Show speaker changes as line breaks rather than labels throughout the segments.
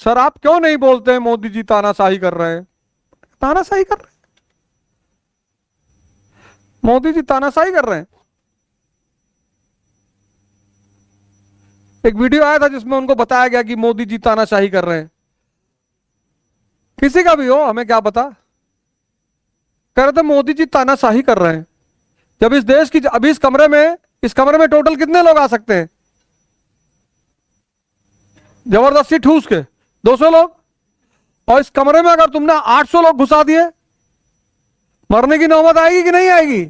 Sir आप क्यों नहीं बोलते हैं मोदी जी तानाशाही कर रहे हैं? तानाशाही कर रहे हैं, मोदी जी तानाशाही कर रहे हैं। एक वीडियो आया था जिसमें उनको बताया गया कि मोदी जी तानाशाही कर रहे हैं। किसी का भी हो, हमें क्या पता। कह रहे थे मोदी जी तानाशाही कर रहे हैं। जब इस देश की, अभी इस कमरे में टोटल कितने लोग आ सकते हैं? जबरदस्ती ठूस के 200 लोग। और इस कमरे में अगर तुमने 800 लोग घुसा दिए, मरने की नौबत आएगी कि नहीं आएगी?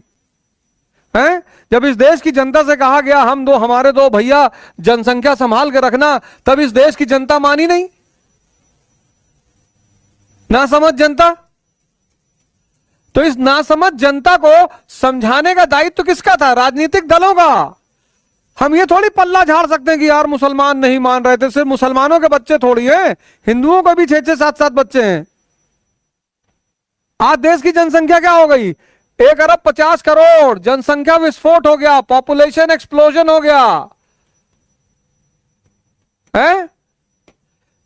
हैं? जब इस देश की जनता से कहा गया हमारे दो भैया जनसंख्या संभाल के रखना, तब इस देश की जनता मानी नहीं? ना समझ जनता। तो इस नासमझ जनता को समझाने का दायित्व किसका था? राजनीतिक दलों का। हम ये थोड़ी पल्ला झाड़ सकते हैं कि यार मुसलमान नहीं मान रहे थे, सिर्फ मुसलमानों के बच्चे थोड़ी हैं, हिंदुओं को भी 6-6, 7-7 बच्चे हैं। आज देश की जनसंख्या क्या हो गई? 1 अरब 50 करोड़। जनसंख्या विस्फोट हो गया, पॉपुलेशन एक्सप्लोजन हो गया है।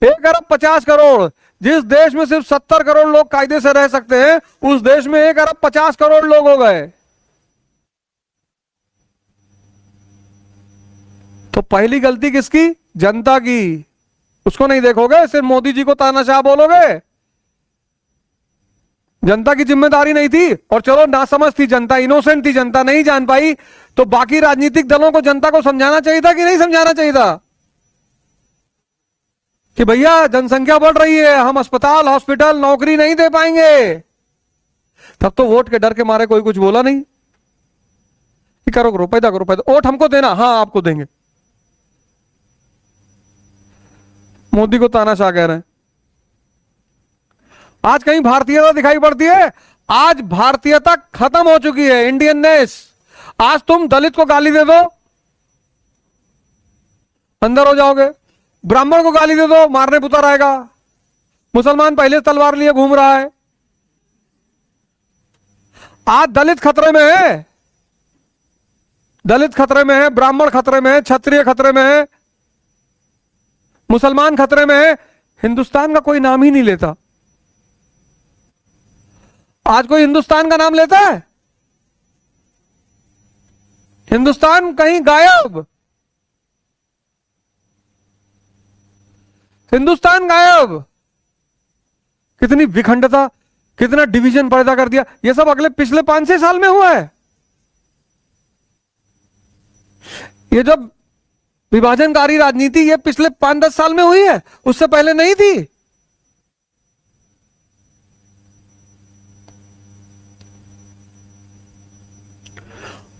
1 अरब 50 करोड़। जिस देश में सिर्फ 70 करोड़ लोग कायदे से रह सकते हैं, उस देश में 1 अरब 50 करोड़ लोग हो गए। तो पहली गलती किसकी? जनता की। उसको नहीं देखोगे, सिर्फ मोदी जी को तानाशाह बोलोगे। जनता की जिम्मेदारी नहीं थी। और चलो नासमझ थी जनता, इनोसेंट थी जनता, नहीं जान पाई, तो बाकी राजनीतिक दलों को जनता को समझाना चाहिए था कि नहीं समझाना चाहिए था कि भैया जनसंख्या बढ़ रही है, हम अस्पताल, हॉस्पिटल, नौकरी नहीं दे पाएंगे। तब तो वोट के डर के मारे कोई कुछ बोला नहीं कि करो पैदा करो पैदा, वोट हमको देना, हाँ आपको देंगे। मोदी को तानाशाह कह रहे हैं। आज कहीं भारतीयता दिखाई पड़ती है? आज भारतीयता खत्म हो चुकी है, इंडियननेस। आज तुम दलित को गाली दे दो, अंदर हो जाओगे। ब्राह्मण को गाली दे दो, मारने पुतर आएगा। मुसलमान पहले तलवार लिए घूम रहा है। आज दलित खतरे में है, दलित खतरे में है, ब्राह्मण खतरे में है, क्षत्रिय खतरे में है, मुसलमान खतरे में है। हिंदुस्तान का कोई नाम ही नहीं लेता। आज कोई हिंदुस्तान का नाम लेता है? हिंदुस्तान कहीं गायब, हिंदुस्तान गायब। कितनी विखंडता, कितना डिवीजन पैदा कर दिया। यह सब अगले पिछले 5-6 साल में हुआ है। ये जब विभाजनकारी राजनीति ये पिछले 5-10 साल में हुई है, उससे पहले नहीं थी।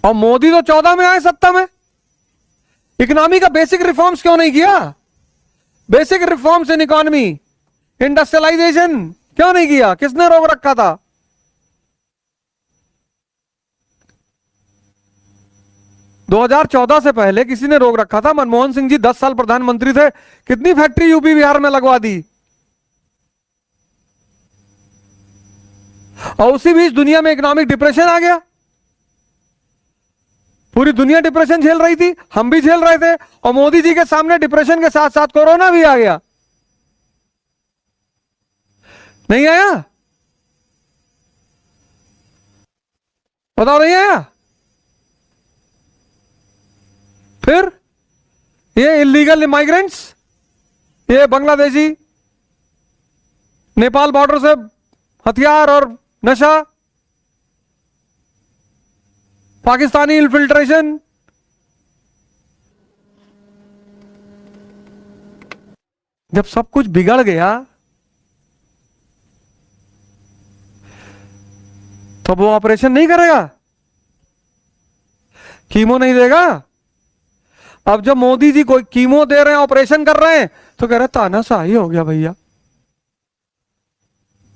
और मोदी तो 14 में आए सत्ता में। इकोनॉमी का बेसिक रिफॉर्म्स क्यों नहीं किया? Basic reforms in economy, industrialisation क्यों नहीं किया? किसने रोक रखा था? दो 2014 से पहले किसी ने रोक रखा था? मनमोहन सिंह जी 10 साल प्रधानमंत्री थे, कितनी फैक्ट्री यूपी बिहार में लगवा दी। और उसी बीच दुनिया में इकोनॉमिक डिप्रेशन आ गया। पूरी दुनिया डिप्रेशन झेल रही थी, हम भी झेल रहे थे, और मोदी जी के सामने डिप्रेशन के साथ साथ कोरोना भी आ गया। नहीं आया? बताओ, नहीं आया? फिर ये इलीगल इमाइग्रेंट्स, ये बांग्लादेशी, नेपाल बॉर्डर से हथियार और नशा, पाकिस्तानी इन्फिल्ट्रेशन। जब सब कुछ बिगड़ गया, तो वो ऑपरेशन नहीं करेगा, कीमो नहीं देगा। अब जब मोदी जी कोई कीमो दे रहे हैं, ऑपरेशन कर रहे हैं, तो कह रहे तानाशाही हो गया। भैया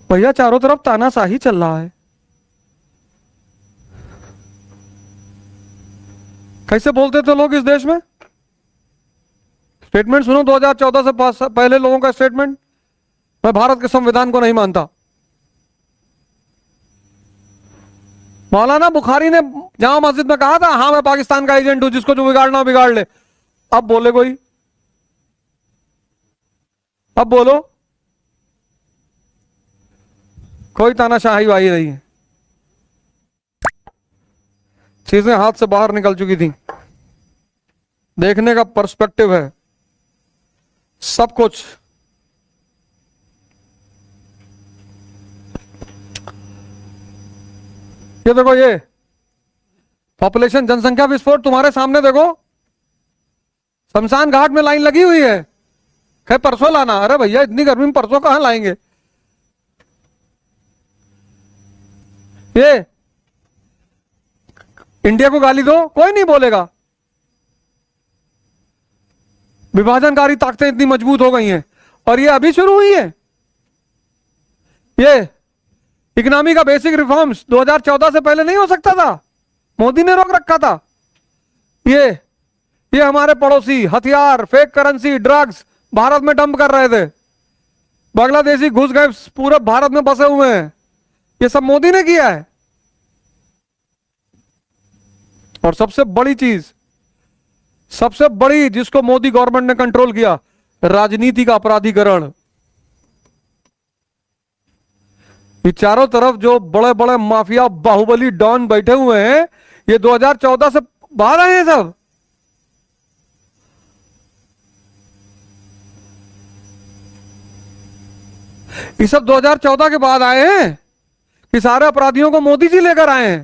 भैया चारों तरफ तानाशाही चल रहा है। कैसे बोलते थे लोग इस देश में? स्टेटमेंट सुनो 2014 से पहले लोगों का स्टेटमेंट। मैं भारत के संविधान को नहीं मानता। मौलाना बुखारी ने जामा मस्जिद में कहा था, हाँ मैं पाकिस्तान का एजेंट हूं, जिसको जो बिगाड़ना हो बिगाड़ ले। अब बोले कोई, अब बोलो, कोई तानाशाही वाही नहीं है, चीजें हाथ से बाहर निकल चुकी थी। देखने का पर्सपेक्टिव है सब कुछ। ये देखो, ये पॉपुलेशन, जनसंख्या विस्फोट तुम्हारे सामने देखो। शमशान घाट में लाइन लगी हुई है, है परसों लाना। अरे भैया इतनी गर्मी में परसों कहां लाएंगे? ये इंडिया को गाली दो, कोई नहीं बोलेगा। विभाजनकारी ताकतें इतनी मजबूत हो गई हैं, और ये अभी शुरू हुई है। ये इकोनॉमी का बेसिक रिफॉर्म्स 2014 से पहले नहीं हो सकता था, मोदी ने रोक रखा था। ये हमारे पड़ोसी हथियार, फेक करेंसी, ड्रग्स भारत में डंप कर रहे थे। बांग्लादेशी घुस गए, पूरे भारत में बसे हुए हैं। ये सब मोदी ने किया है। और सबसे बड़ी चीज, सबसे बड़ी जिसको मोदी गवर्नमेंट ने कंट्रोल किया, राजनीति का अपराधीकरण। ये चारों तरफ जो बड़े बड़े माफिया बाहुबली डॉन बैठे हुए हैं, ये 2014 से बाहर आए हैं सब। ये सब 2014 के बाद आए हैं कि सारे अपराधियों को मोदी जी लेकर आए हैं।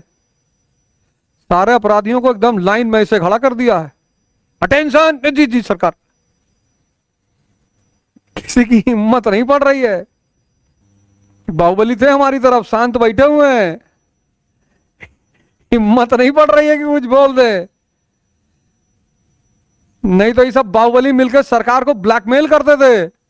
सारे अपराधियों को एकदम लाइन में से खड़ा कर दिया है। अटेंशन, जी जी सरकार। किसी की हिम्मत नहीं पड़ रही है। बाहुबली थे हमारी तरफ, शांत बैठे हुए हैं, हिम्मत नहीं पड़ रही है कि कुछ बोल दे। नहीं तो ये सब बाहुबली मिलकर सरकार को ब्लैकमेल करते थे।